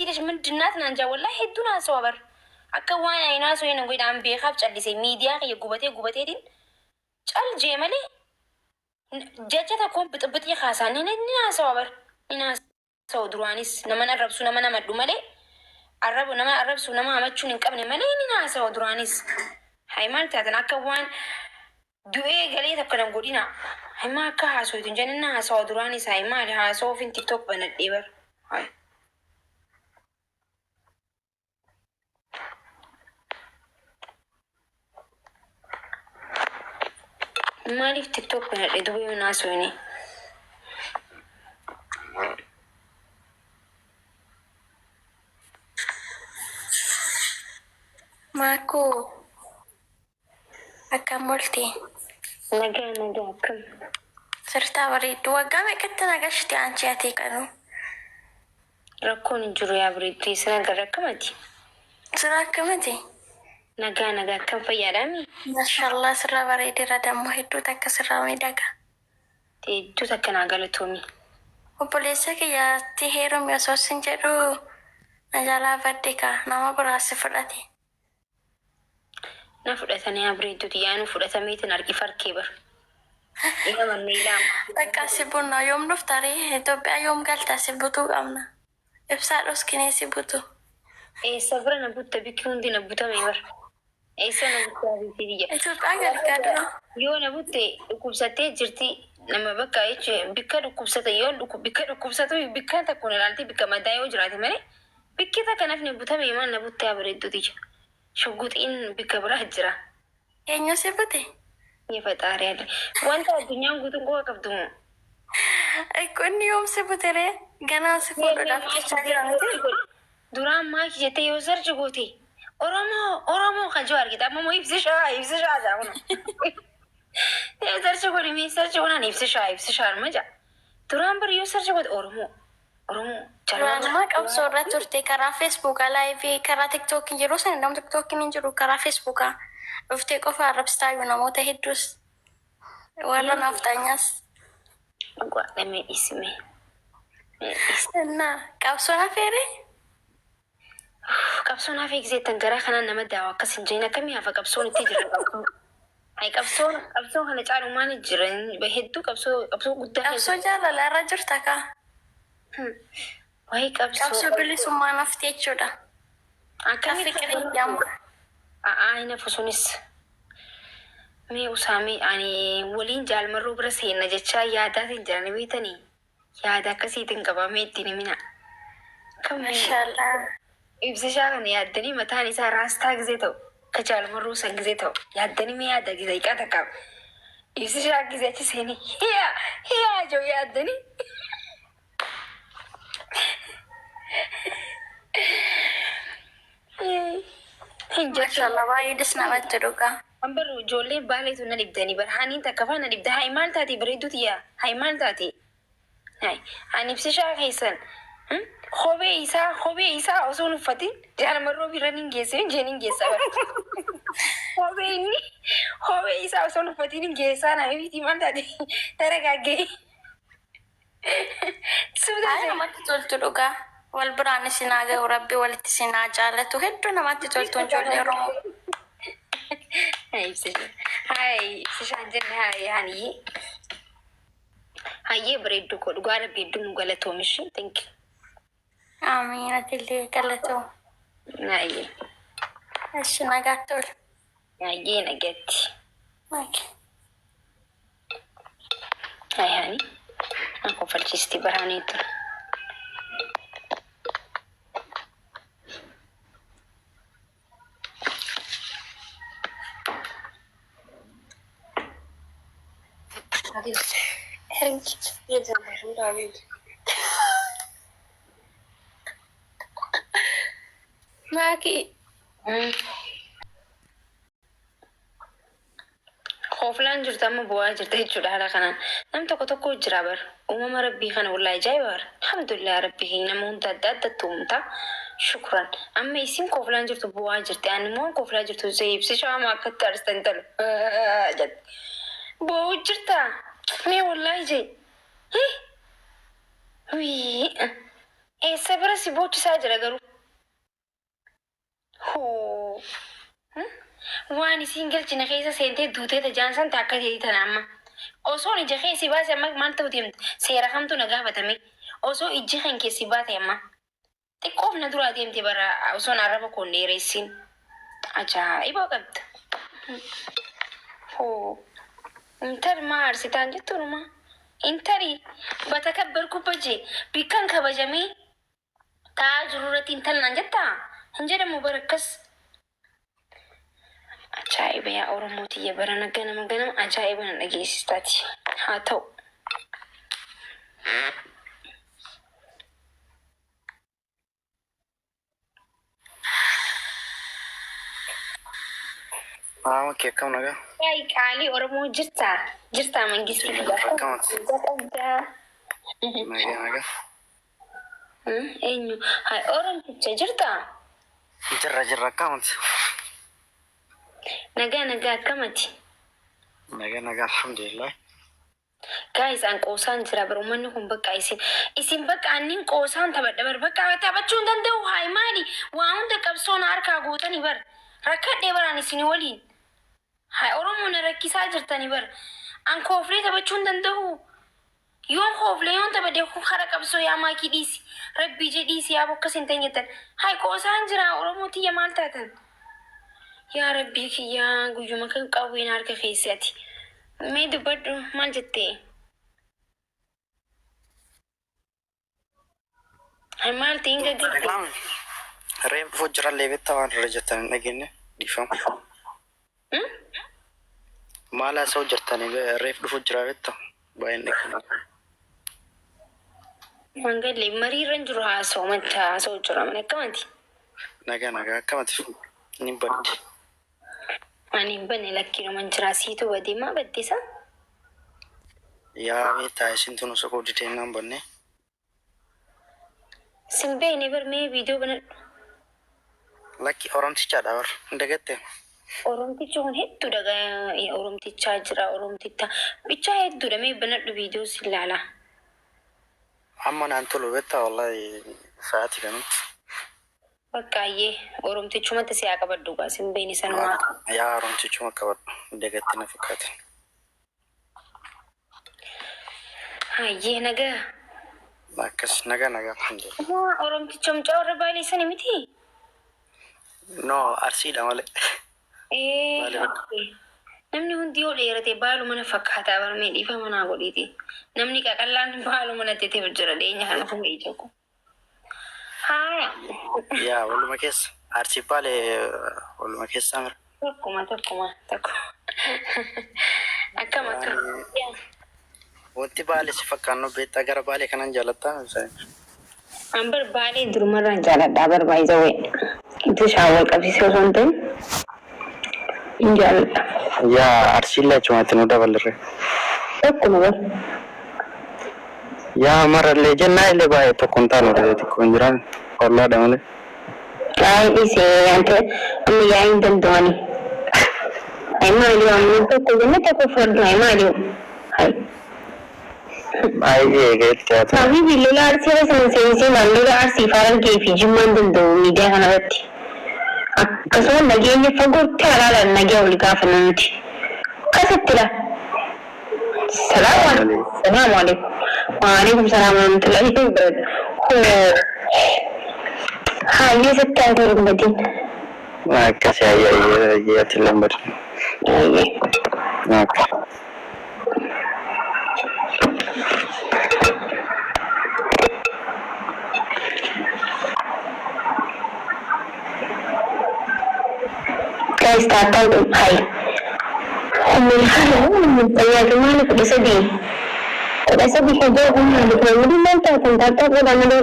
ليش من جنات نانجا والله هدونا صوبر أكوان عينا سوين نقول عم بيخاف جلسي ميديا هي قبتي دين جال جمالي جاجة تكون بتبتي خاصة نينا صوبر نينا صودروانيس نما نرب سو نما نمدو مالي عرب نما عرب سو نما عمتشون نكمل مالي نينا صودروانيس هاي مالتها أكوان دوئي قليل تبقى نقولينا هاي ما كهاسو تنجننا صودروانيس هاي مالي هاسو في تيك توك بنديبر هاي مالي في تيك توك بنديبر وناس ويني ماكو أكملتي نجا كم سرتا بريد وقامي كنت نقشتي عن شياتي كانوا ركون جرو يا بريدي سنة ركمتي سرا كمتي نجا كم في يرامي ما شاء الله سرا بريد ردا مهدو تك سرا ميداكا تيجو تكنا قالتومي وبوليسك يا تهيرو ميوسوسين جرو نجالا بديكا نما براسي فراتي نفرتني يا بريدو تيانو فرتميت نركي فركيبر إيه من نيلام تكا سيبونا يوم نفتري إثيوبيا يوم قالتا سيبوتو قامنا إبسالوس كني سيبوتو إيه صبرنا بوتا بيكون دي نبوتا ميبر إيه سنة بوتا بيتي إثيوبيا قال كادو يو نبوتي كوبساتي جرتي لما بكا إيش بكا كوبساتا يو بكا كوبساتا بكا تكون لالتي بكا مدايو جراتي مري بكا تكنفني بوتا بيمان نبوتا يا بريدو تيجا شوقت إن بكا براه جرا كينيو سيبوتي يفتاري هذا وانت الدنيا قلت قوة كبدو كن يوم سيبوتي غانا سيبوتو دافتي شاجرانتي duraan maaki jettee yoo sarchi goote oromoo kan jiru argita amma immoo ibsishaa jaamuna yoo sarchi godhime sarchi godhan ibsishaa maja duraan bari yoo sarchi goote oromoo Duraan qabsoo irra turte karaa feesbuukaa laayivii karaa tiktookiin jiru san nama tiktookiin hin jiru karaa feesbuukaa dhuftee qofa arrabsitaayyuu namoota hedduus warra naafxanyaas. Godhame isme Innaa qabsoon hafeere qabsoon hafee gisee tangaraa kanaan nama daawa akkas hin jeen akkamii hafa qabsoon itti jira qabsoon kana caalumaan jira hedduu qabsoo guddaa qabsoo jaalala irra jirta kaa wayi qabsoo bilisummaa nafti jechuudha. Akka fikirii yamma. Aina fusunis mee usaamii ani waliin jaalmarruu bira seenna jechaa yaadaatiin jirani beetanii yaada akkasiitiin qabamee ittiin himina. Mashaallah. Ibsishaa kana yaaddanii mataan isaa raastaa gisee ta'u ka jaalmarruu san gisee ta'u yaaddanii mee yaada gisee hiiqata qaba. Ibsishaa gisee achi seenii hiyaa joo yaaddanii. Mashaallah baay'ee dis namatti dhugaa. Ambaru ijoolleen baaleetu na dhibdanii bara haniin takka faa na dhibda hayi maal taati bareedduuti yaa hayi maal taati hayi ani ibsishaa keessan kophee isaa osoo hin uffatin jaalmarroo bira nin geesse jeen hin geessa bara kophee isaa osoo hin uffatin hin geessaa na miti maal taati daragaaggee. Baay'ee namatti toltu dhugaa. Wal biraan isin haa ga'u rabbi walitti isin haa jaalatu hedduu namatti toltu ijoollee Oromoo. Ibsishaan jenne hayi hayyee bareedduu koo dhugaa rabbi hedduu nu galatoomishi thank you. Amiin atillee galatoo. Hayyee. Ashi nagaa tol. Hayyee nagatti. Okay. Hayi ako falchisti baraaniitu. Maki. Kooflaan jirtu amma bu'aa jirta jechuudha haala kanaan. Nam tokko jira bar. Uumama rabbii kana wallahi ajaa'iba bar. Alhamdulillah rabbii nama hunda adda uumta. Shukran. Amma isin kooflaan jirtu bu'aa jirti. Ani immoo kooflaa jirtu ibsishaa amma akkatti arstan talu. Bu'uu jirta. Mee wallahi jee. sabira si boochisaa jira garuu. Hoo. Waan isiin galchina keessa seentee duutee tajaansan taakka ta'e tana amma. Osoo ija keessi baase amma maal ta'u deemta? Seera kamtu na gaafatame. Osoo iji kan keessi baate amma. Xiqqoof na duraa deemte bara osoo arraba koon dheeressin. Ajaa'iba qabda. Hoo. Intar maa arsitaan jettuunuma. Intari batakabbar kubbajee bikkan kabajamee taa'aa jiru irratti intallaan jettaa? Hin jedhamu bara akkas. Ajaa'iba yaa Oromootii barana ganama ganama ajaa'iba na dhageessistaati. Haa ta'u. Oke, akkam nagaa. Qaalii Oromoo jirtaa mangistii Nagaa. eenyu Oromticha jirtaa? Jirra akkamati. Nagaa akkamati? Nagaa alhamdulillah. Isaan qoosaan jira bara uummanni kun bakka isin bakka annin qoosaan taphadha bar bakka taphachuu hin danda'u haa maali waa hunda qabsoon harkaa gootanii bar rakkadhee baraan isin waliin haa Oromoon rakkisaa jirtanii bar an kooflee taphachuu hin danda'u yoon kooflee yoon taphadhee hara qabsoo yaa maakii dhiisi rabbii jedhiisi yaa bokkas hin teenyettan haa qoosaan jira Oromootii yaa maal taatan yaa rabbii kiyyaa guyyuma kan qawween harka keessatti. Mee dubbadhu maal jettee? Maal ta'in gaggeessee? Reef dhufuu jirallee beektaa waan irra jettan hin dhageenye dhiifamu. Maal haasa'u jirtanii reef dhufuu jira beektaa baay'een dhageenye. Mangallee mariirra jiru haasa'u jira mana akkamati? Nagaa akkamati ni baddi. Ani hin banne lakkiinuman jira siitu badee maa baddeessa? Yaa beektaa isintu nu soquu dideen banne. Simbeeni bar mee viidiyoo banadhu. Lakki Oromtichaadha bar hin dagatte. Oromticha kun hedduudha Oromtichaa jira Oromticha bichaa hedduudha mee banadhu viidiyoo si ilaala. Amma naan tolu beektaa wallahi sa'aatii kanatti. Bakkaayyee Oromtichumatti si haa qabadhu gaa simbeeni sanumaa. Yaa Oromtichuma qabadhu dagatti na fakkaate. Hayyee nagaa. Akkas nagaa alhamdulillah. Oromticha mucaa warra baalee sani miti? No, arsiidha malee. Namni hundi yoo dheerate baalu mana fakkaataa barmee dhiifa manaa godhiiti. Namni qaqallaan baalu mana teetee jira dhiyeenya kana fuudhee jiru. Haa. Yaa waluma keessa arsii baalee waluma keessa mira. Tokkuma. Akkam. Wanti baalee si fakkaannu beektaa gara baalee kanan jaalattaa? Ambar baalee durumarraan jaaladhaa barbaayisa wayii. Itti shaawwal qabsiisee osoo hin ta'in hin jaaladha. Yaa arsiillee achumatti nu dabalirre. Tokkuma bar. Yaa marallee jennaa illee baay'ee tokko hin taanu xiqqoo hin jiraan ollaadha malee. Isee yaante amma yaa hin danda'ani. Maali waan tokko jenne tokko fudhadhu maali? Baay'ee eegalte haa ta'u. Habibi lola arsii sana seenisee lola arsii faaran kee fi jimmaan danda'u miidiyaa kanarratti. Akkasuma nageenya fagootti halaalaan nagee ol gaafanna nuti. Akkasittidha. Salaamu alaikum. Waalaikum salaam wa rahmatullahi wa barakatuh. Hayyee sitti haa ta'u dubbatiin. Akkasii hayyee ati lambar. Hayyee. Guys, tahu hai. Saya kemana sudah sedih. Sudah sedih saja umur. Jadi nanti tentang bagaimana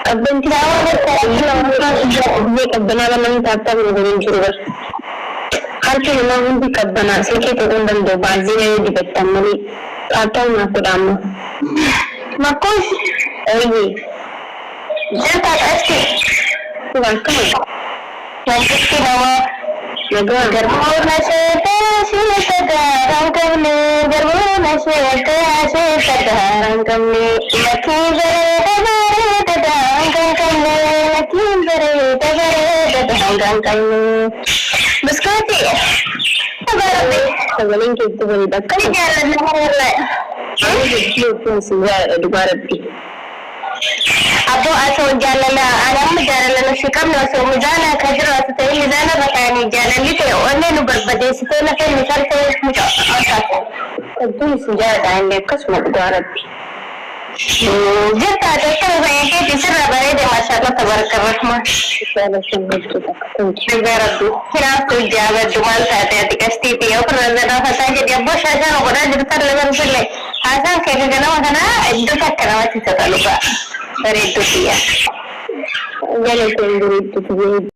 abang tidak awak kebenaran yang tata mengurusi jurusan. Harus memang di kebenaran sedikit undang do bazir di betam mali atau nak dalam. Makus, ini. Jangan asik. Bukan kau. Makus tidak. Garbona se sekarang kami garbona se sekarang kami laki berada hanggang kayo. Buskati. Sabarabi. Sagaling kito balidak. Kaya jalan na wala. Ano yung siya dubarabi. Apo aso jalan na alam mo jalan na sikam na so mizana khajra so tayo mizana batani jalan lite onne nu barbade so na kay misal ko mo asa ko. Ito si jalan ne kas mo dubarabi. Jata jata hai ke tisra bare de mashallah tabarak rahman. Inshallah sunnet to tabarabbi. Kira to jawa jumal saate atikasti pe opar nazara hata jadi abbo shaja no bada jirtar level pille. Hasan ke gana magana eddu takkana wati sataluka. Sare to tiya. Jale ko ndu